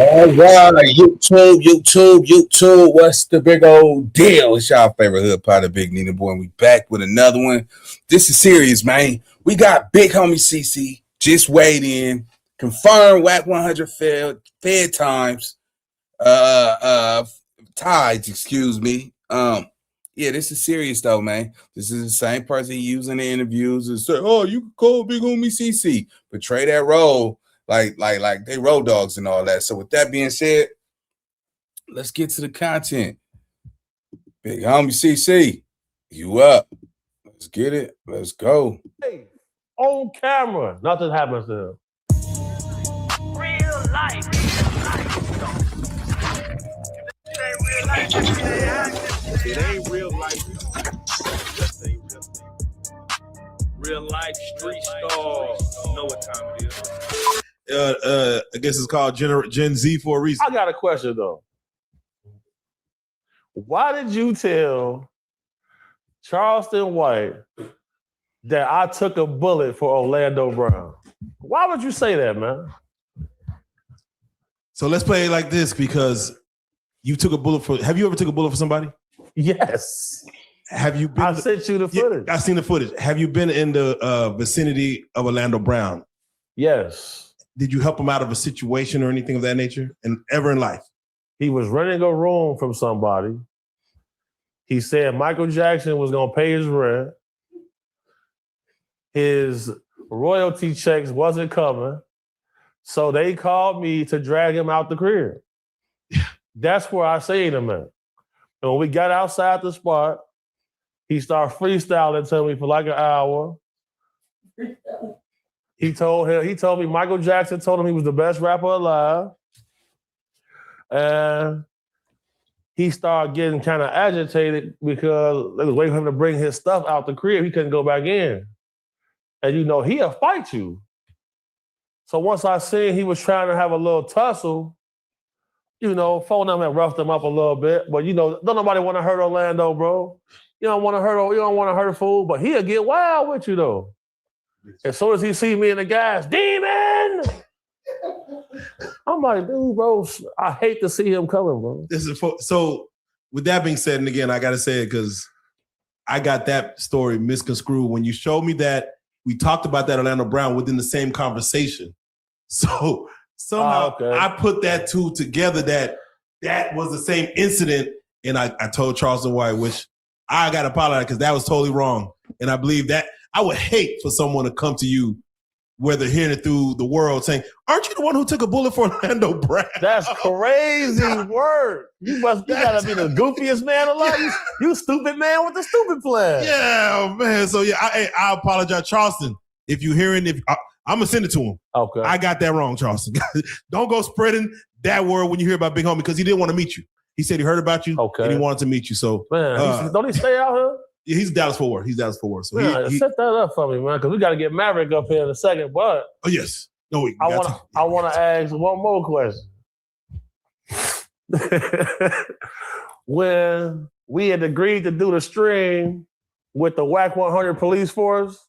All right, YouTube. What's the big old deal? It's y'all favorite hood pot, Big Nina Boy, and we back with another one. This is serious, man. We got big homie CC just weighed in, confirmed WACK 100 fed times, uh, tides, excuse me. Yeah, this is serious though, man. This is the same person he used in the interviews and say, "Oh, you can call big homie CC," portray that role like they road dogs and all that. So with that being said, let's get to the content. Big homie CC, you up? Let's get it. Let's go. Hey, on camera, nothing happens to him. Real life. It ain't real life. Real life street star. You know what time it is. I guess it's called Gen Z for a reason. I got a question though. Why did you tell Charleston White that I took a bullet for Orlando Brown? Why would you say that, man? So let's play it like this because you took a bullet for. Have you ever took a bullet for somebody? Yes. Have you been? I sent you the footage. Yeah, I've seen the footage. Have you been in the vicinity of Orlando Brown? Yes. Did you help him out of a situation or anything of that nature? And ever in life? He was renting a room from somebody. He said Michael Jackson was going to pay his rent. His royalty checks wasn't coming. So they called me to drag him out the crib. That's where I seen him at. And when we got outside the spot, he started freestyling to me for like an hour. He told me Michael Jackson told him he was the best rapper alive. And he started getting kind of agitated because they was waiting for him to bring his stuff out the crib. He couldn't go back in. And you know, he'll fight you. So once I seen he was trying to have a little tussle, you know, phone them and roughed him up a little bit. But you know, don't nobody want to hurt Orlando, bro. You don't want to hurt a fool, but he'll get wild with you though. As soon as he see me in the gas, demon! I'm like, dude, bro, I hate to see him coming, bro. So with that being said, and again, I got to say it because I got that story misconstrued. When you showed me that, we talked about that Orlando Brown within the same conversation. So somehow I put that two together that was the same incident. And I told Charleston White, which I got to apologize because that was totally wrong. And I believe that I would hate for someone to come to you, whether hearing it through the world, saying, "Aren't you the one who took a bullet for Orlando Brown?" That's crazy word. You gotta be the goofiest man alive. You stupid man with the stupid plan. Yeah, man. So yeah, I apologize, Charleston. If you hearing, I'm gonna send it to him. Okay. I got that wrong, Charleston. Don't go spreading that word when you hear about Big Homie because he didn't want to meet you. He said he heard about you and he wanted to meet you. So man, don't he stay out here? Yeah, he's Dallas-Fort Worth. So man, set that up for me, man, because we got to get Maverick up here in a second. But oh yes, no, I want to ask one more question. When we had agreed to do the stream with the WACK 100 police force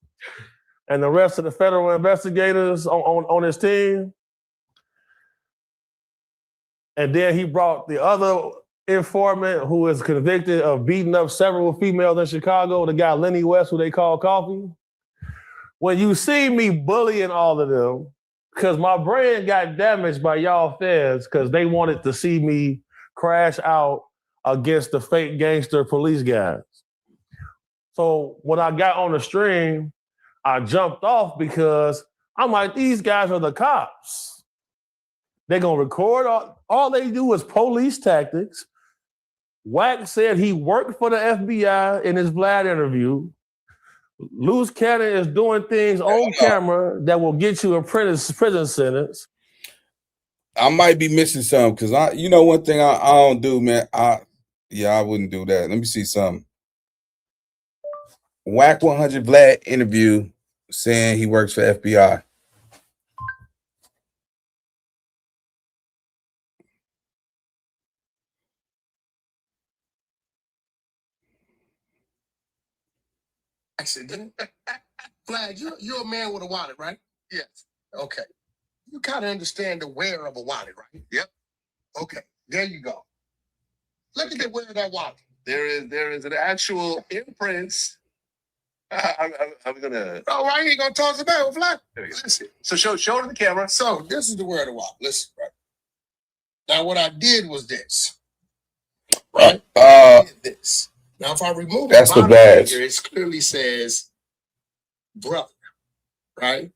and the rest of the federal investigators on his team, and then he brought the other informant who is convicted of beating up several females in Chicago, the guy Lenny West, who they call Coffee. When you see me bullying all of them, because my brain got damaged by y'all feds because they wanted to see me crash out against the fake gangster police guys. So when I got on the stream, I jumped off because I'm like, these guys are the cops. They're going to record. All they do is police tactics. WACK said he worked for the FBI in his Vlad interview. Loose Cannon is doing things on camera that will get you a prison sentence. I might be missing something because one thing I don't do, man. I wouldn't do that. Let me see something. WACK 100 Vlad interview saying he works for FBI. Accident. Flag, you're a man with a wallet, right? Yes. Okay. You kind of understand the wear of a wallet, right? Yep. Okay, there you go. Look at the where that WACK. There is an actual imprints. I'm gonna. Oh, why you ain't gonna toss it back, flat? Listen. So show to the camera. So this is the where the WACK. Listen, right. Now what I did was this. Right? I did this. Now if I remove That's the bottom badge. finger, it clearly says brother, right?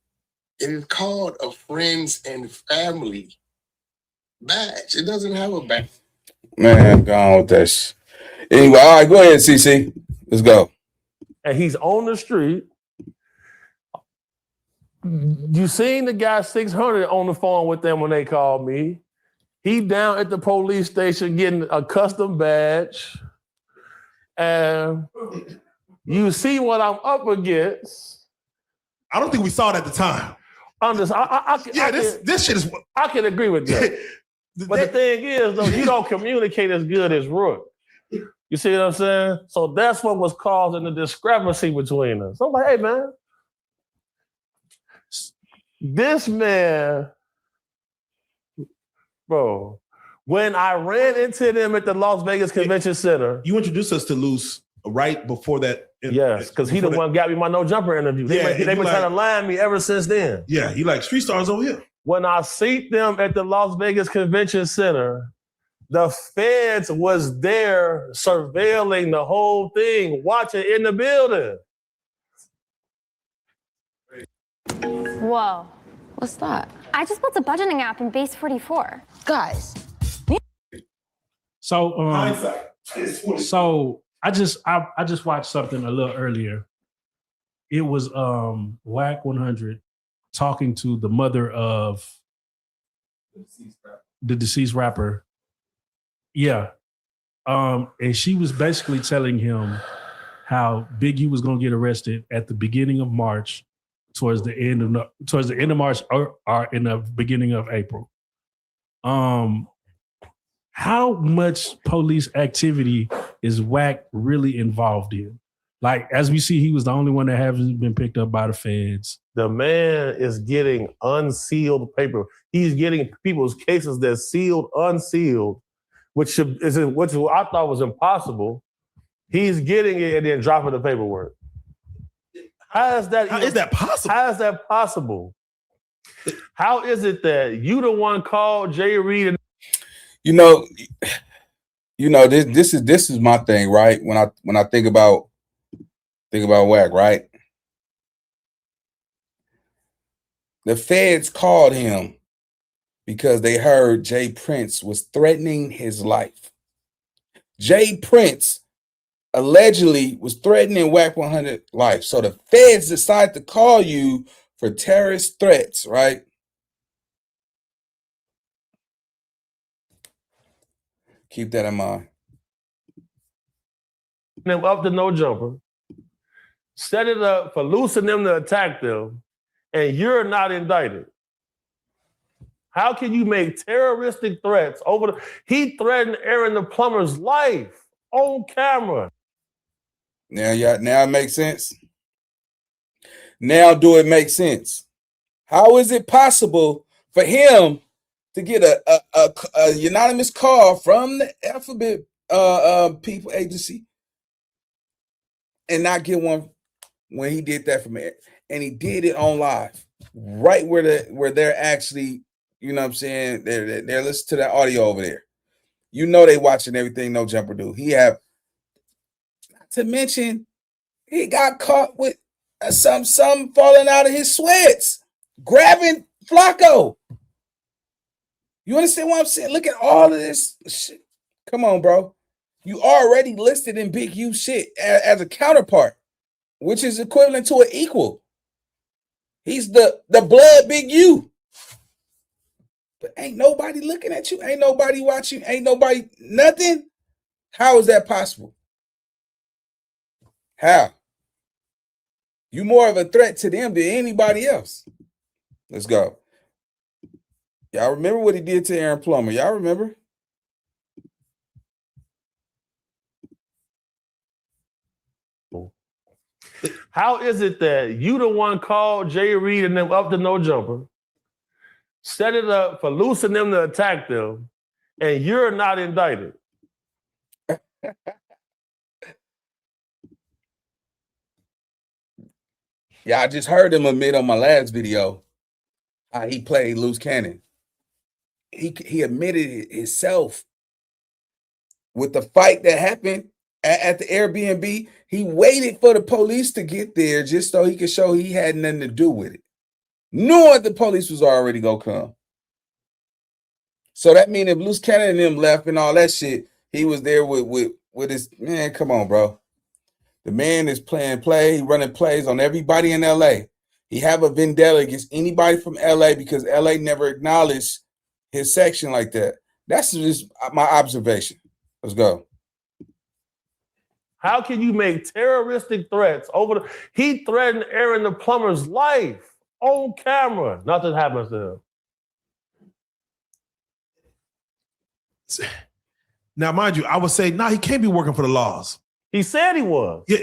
It is called a friends and family badge. It doesn't have a badge. Man, go on with that. Anyway, all right, go ahead, CC. Let's go. And he's on the street. You seen the guy 600 on the phone with them when they called me. He down at the police station getting a custom badge. And you see what I'm up against. I don't think we saw it at the time. This shit is. I can agree with that. But the thing is, though, you don't communicate as good as Rook. You see what I'm saying? So that's what was causing the discrepancy between us. So I'm like, hey, man, this man, bro, when I ran into them at the Las Vegas Convention Center. You introduced us to Luce right before that. Yes, because he the one got me my No Jumper interview. They've been trying to line me ever since then. Yeah, he like street stars over here. When I see them at the Las Vegas Convention Center, the feds was there surveilling the whole thing, watching in the building. Whoa. What's that? I just built a budgeting app in Base 44. Guys. So I just watched something a little earlier. It was WACK 100 talking to the mother of the deceased rapper. Yeah. And she was basically telling him how Big U was going to get arrested at the beginning of March, towards the end of March or in the beginning of April. How much police activity is WACK really involved in? Like, as we see, he was the only one that hasn't been picked up by the feds. The man is getting unsealed paper. He's getting people's cases that's sealed, unsealed, which I thought was impossible. He's getting it and then dropping the paperwork. How is that possible? How is that possible? How is it that you the one called Jay Reed and this is my thing, right? When I think about WACK, right? The feds called him because they heard Jay Prince was threatening his life. Jay Prince allegedly was threatening WACK 100 life. So the feds decided to call you for terrorist threats, right? Keep that in mind. them up to No Jumper, set it up for loosing them to attack them, and you're not indicted. How can you make terroristic threats he threatened Aaron the plumber's life on camera. Now it makes sense. Now do it make sense? How is it possible for him to get a unanimous call from the Alphabet people agency and not get one when he did that from it? And he did it on live, right where they're actually, you know what I'm saying, they're listening to that audio over there. You know they watching everything No Jumper do. He have, not to mention, he got caught with some falling out of his sweats, grabbing Flacco. You understand what I'm saying? Look at all of this shit. Come on, bro. You already listed in Big U shit as a counterpart, which is equivalent to an equal. He's the blood Big U. But ain't nobody looking at you. Ain't nobody watching. Ain't nobody, nothing. How is that possible? How? You more of a threat to them than anybody else. Let's go. Y'all remember what he did to Aaron Plummer? Y'all remember? How is it that you the one called Jay Reed and them up to No Jumper, set it up for loosing them to attack them, and you're not indicted. Yeah, I just heard him admit on my last video how he played loose cannon. He admitted it himself with the fight that happened at the Airbnb. He waited for the police to get there just so he could show he had nothing to do with it, knowing the police was already gonna come. So that means if loose cannon and them left and all that shit, he was there with his man. Come on, bro. The man is playing running plays on everybody in LA. He have a vendetta against anybody from LA because LA never acknowledged his section like that. That's just my observation. Let's go. How can you make terroristic threats he threatened Aaron the plumber's life on camera? Nothing happens to him. Now, mind you, I would say, he can't be working for the laws. He said he was. Yeah,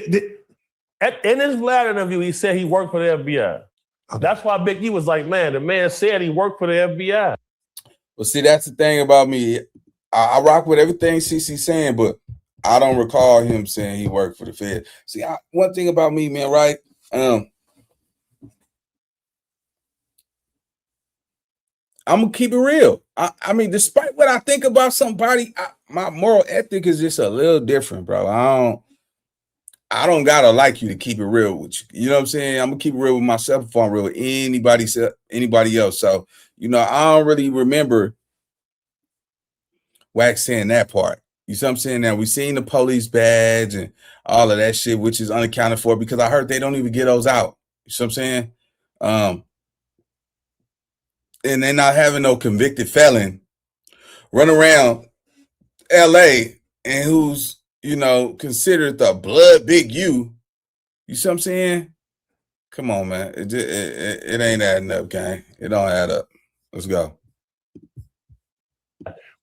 in his last interview, he said he worked for the FBI. Okay. That's why Big E was like, man, the man said he worked for the FBI. Well, see, that's the thing about me. I rock with everything CC's saying, but I don't recall him saying he worked for the Fed. See, one thing about me, man, right? I'm gonna keep it real. I mean, despite what I think about somebody, my moral ethic is just a little different, bro. I don't gotta like you to keep it real with you. You know what I'm saying? I'm gonna keep it real with myself if I'm real with anybody else. So, I don't really remember WACK saying that part. You see what I'm saying? Now, we seen the police badge and all of that shit, which is unaccounted for because I heard they don't even get those out. You see what I'm saying? And they're not having no convicted felon run around LA and who's, considered the blood big U. You see what I'm saying? Come on, man. It ain't adding up, gang. It don't add up. Let's go.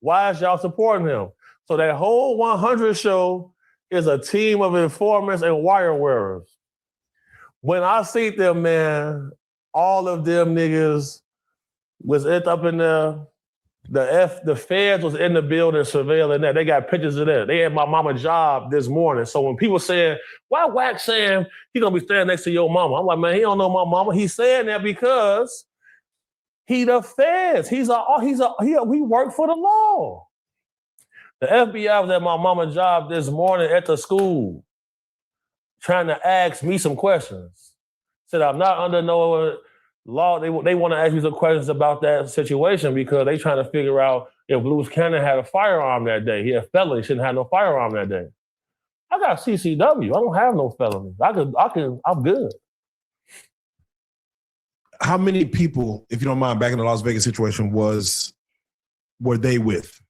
Why is y'all supporting him? So that whole 100 show is a team of informants and wire wearers. When I see them, man, all of them niggas was up in there. The feds was in the building surveilling that. They got pictures of that. They had my mama job this morning. So when people saying, why WACK saying he gonna be standing next to your mama? I'm like, man, he don't know my mama. He's saying that because he the feds. He worked for the law. The FBI was at my mama's job this morning at the school trying to ask me some questions. Said, I'm not under no law. They want to ask me some questions about that situation because they trying to figure out if Loose Cannon had a firearm that day. He had felony, shouldn't have no firearm that day. I got CCW. I don't have no felony. I'm good. How many people, if you don't mind, back in the Las Vegas situation were they with?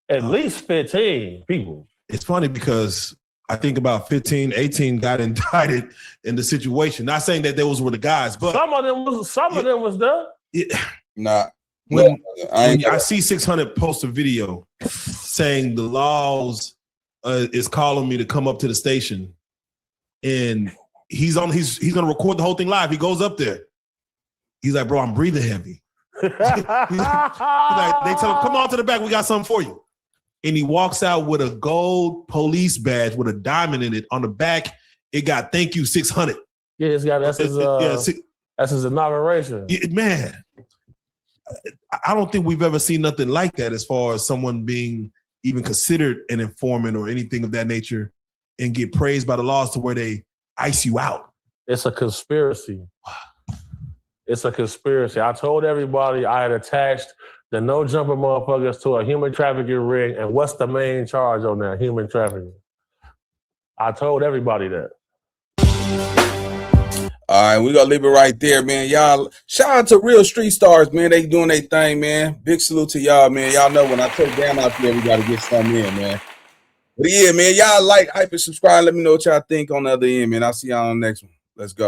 At least 15 people. It's funny because I think about 15, 18 got indicted in the situation. Not saying that those were the guys, but some of them was there. Nah. When I see 600 post a video saying the laws is calling me to come up to the station, and he's gonna record the whole thing live. He goes up there. He's like, bro, I'm breathing heavy. He's like, they tell him, come on to the back. We got something for you. And he walks out with a gold police badge with a diamond in it. On the back, it got thank you 600. Yeah, that's his inauguration. Yeah, man, I don't think we've ever seen nothing like that as far as someone being even considered an informant or anything of that nature and get praised by the laws to where they ice you out. It's a conspiracy. It's a conspiracy. I told everybody I had attached the no jumper motherfuckers to a human trafficking ring. And what's the main charge on that? Human trafficking. I told everybody that. All right, we're going to leave it right there, man. Y'all, shout out to real street stars, man. They doing their thing, man. Big salute to y'all, man. Y'all know when I take down out there, we got to get something in, man. But yeah, man, y'all like, hype, and subscribe. Let me know what y'all think on the other end, man. I'll see y'all on the next one. Let's go.